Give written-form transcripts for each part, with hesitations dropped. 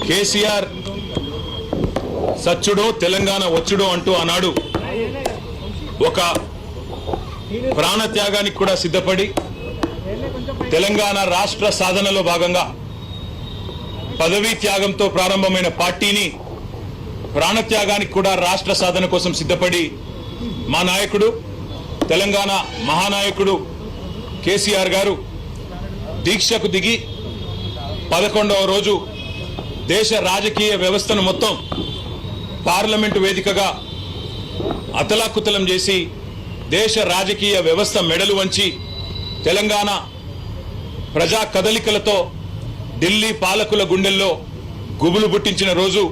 కేసీఆర్ సచ్చుడో తెలంగాణ వచ్చుడో అంటూ ఆనాడు ఒక ప్రాణత్యాగానికి కూడా సిద్ధపడి తెలంగాణ రాష్ట్ర సాధనలో భాగంగా పదవీ త్యాగంతో ప్రారంభమైన పార్టీని ప్రాణత్యాగానికి కూడా రాష్ట్ర సాధన కోసం సిద్ధపడి మా నాయకుడు తెలంగాణ మహానాయకుడు కేసీఆర్ గారు దీక్షకు దిగి 11వ రోజు దేశ రాజకీయ వ్యవస్థను మొత్తం పార్లమెంటు వేదికగా అతలాకుతలం చేసి దేశ రాజకీయ వ్యవస్థ మెడలు వంచి తెలంగాణ ప్రజా కదలికలతో ఢిల్లీ పాలకుల గుండెల్లో గుబులు పుట్టించిన రోజు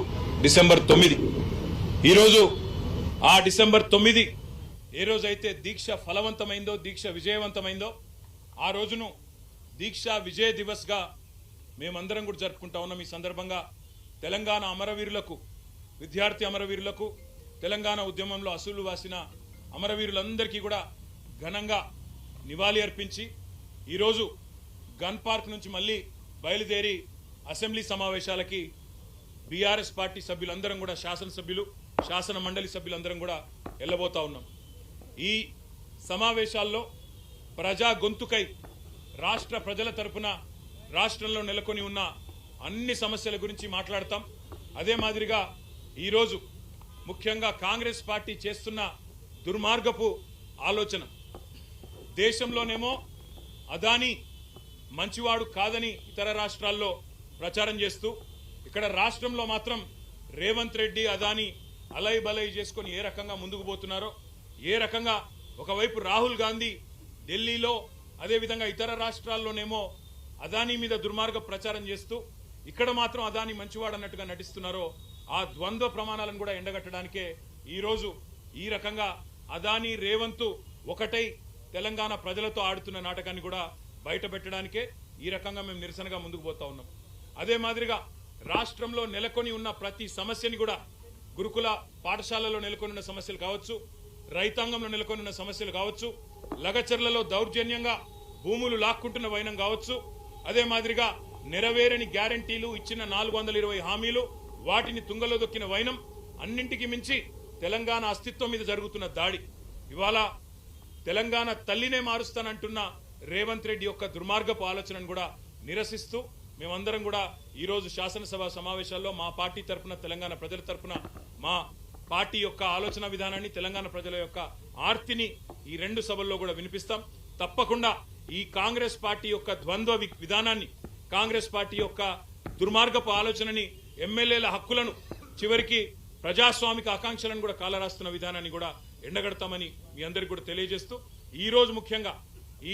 డిసెంబర్ 9. ఈరోజు ఆ డిసెంబర్ 9 ఏ రోజైతే దీక్ష ఫలవంతమైందో, దీక్ష విజయవంతమైందో ఆ రోజును దీక్షా విజయ దివస్గా మేమందరం కూడా జరుపుకుంటా ఉన్నాం. ఈ సందర్భంగా తెలంగాణ అమరవీరులకు, విద్యార్థి అమరవీరులకు, తెలంగాణ ఉద్యమంలో అసూలు వాసిన అమరవీరులందరికీ కూడా ఘనంగా నివాళి అర్పించి ఈరోజు గన్ పార్క్ నుంచి మళ్ళీ బయలుదేరి అసెంబ్లీ సమావేశాలకి బీఆర్ఎస్ పార్టీ సభ్యులందరం కూడా, శాసనసభ్యులు, శాసన మండలి సభ్యులందరం కూడా వెళ్ళబోతా ఉన్నాం. ఈ సమావేశాల్లో ప్రజా గొంతుకై రాష్ట్ర ప్రజల తరపున రాష్ట్రంలో నెలకొని ఉన్న అన్ని సమస్యల గురించి మాట్లాడతాం. అదే మాదిరిగా ఈరోజు ముఖ్యంగా కాంగ్రెస్ పార్టీ చేస్తున్న దుర్మార్గపు ఆలోచన, దేశంలోనేమో అదానీ మంచివాడు కాదని ఇతర రాష్ట్రాల్లో ప్రచారం చేస్తూ ఇక్కడ రాష్ట్రంలో మాత్రం రేవంత్ రెడ్డి అదానీ అలై బలై చేసుకొని ఏ రకంగా ముందుకు పోతున్నారో, ఏ రకంగా ఒకవైపు రాహుల్ గాంధీ ఢిల్లీలో, అదేవిధంగా ఇతర రాష్ట్రాల్లోనేమో అదానీ మీద దుర్మార్గ ప్రచారం చేస్తూ ఇక్కడ మాత్రం అదానీ మంచివాడు అన్నట్టుగా నటిస్తున్నారో, ఆ ద్వంద్వ ప్రమాణాలను కూడా ఎండగట్టడానికే ఈరోజు ఈ రకంగా అదానీ రేవంత్ ఒకటై తెలంగాణ ప్రజలతో ఆడుతున్న నాటకాన్ని కూడా బయట పెట్టడానికే ఈ రకంగా మేము నిరసనగా ముందుకు పోతా ఉన్నాం. అదే మాదిరిగా రాష్ట్రంలో నెలకొని ఉన్న ప్రతి సమస్యని కూడా, గురుకుల పాఠశాలలో నెలకొని ఉన్న సమస్యలు కావచ్చు, రైతాంగంలో నెలకొని ఉన్న సమస్యలు కావచ్చు, లగచర్లలో దౌర్జన్యంగా భూములు లాక్కుంటున్న వైనం కావచ్చు, అదే మాదిరిగా నెరవేరని గ్యారంటీలు, ఇచ్చిన 420 హామీలు వాటిని తుంగలో దొక్కిన వైనం, అన్నింటికి మించి తెలంగాణ అస్తిత్వం మీద జరుగుతున్న దాడి, ఇవాళ తెలంగాణ తల్లినే మారుస్తానంటున్న రేవంత్ రెడ్డి యొక్క దుర్మార్గపు ఆలోచనను కూడా నిరసిస్తూ మేమందరం కూడా ఈరోజు శాసనసభ సమావేశాల్లో మా పార్టీ తరఫున, తెలంగాణ ప్రజల తరఫున మా పార్టీ యొక్క ఆలోచన విధానాన్ని, తెలంగాణ ప్రజల యొక్క ఆర్తిని ఈ 2 సభల్లో కూడా వినిపిస్తాం. తప్పకుండా ఈ కాంగ్రెస్ పార్టీ యొక్క ద్వంద్వ విధానాన్ని, కాంగ్రెస్ పార్టీ యొక్క దుర్మార్గపు ఆలోచనని, ఎమ్మెల్యేల హక్కులను, చివరికి ప్రజాస్వామిక ఆకాంక్షలను కూడా కాలరాస్తున్న విధానాన్ని కూడా ఎండగడతామని మీ అందరికీ కూడా తెలియజేస్తూ, ఈ రోజు ముఖ్యంగా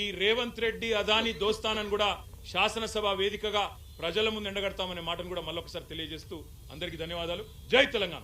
ఈ రేవంత్ రెడ్డి అదానీ దోస్తానని కూడా శాసనసభ వేదికగా ప్రజల ముందు ఎండగడతామనే మాటను కూడా మళ్ళొకసారి తెలియజేస్తూ అందరికీ ధన్యవాదాలు. జై తెలంగాణ.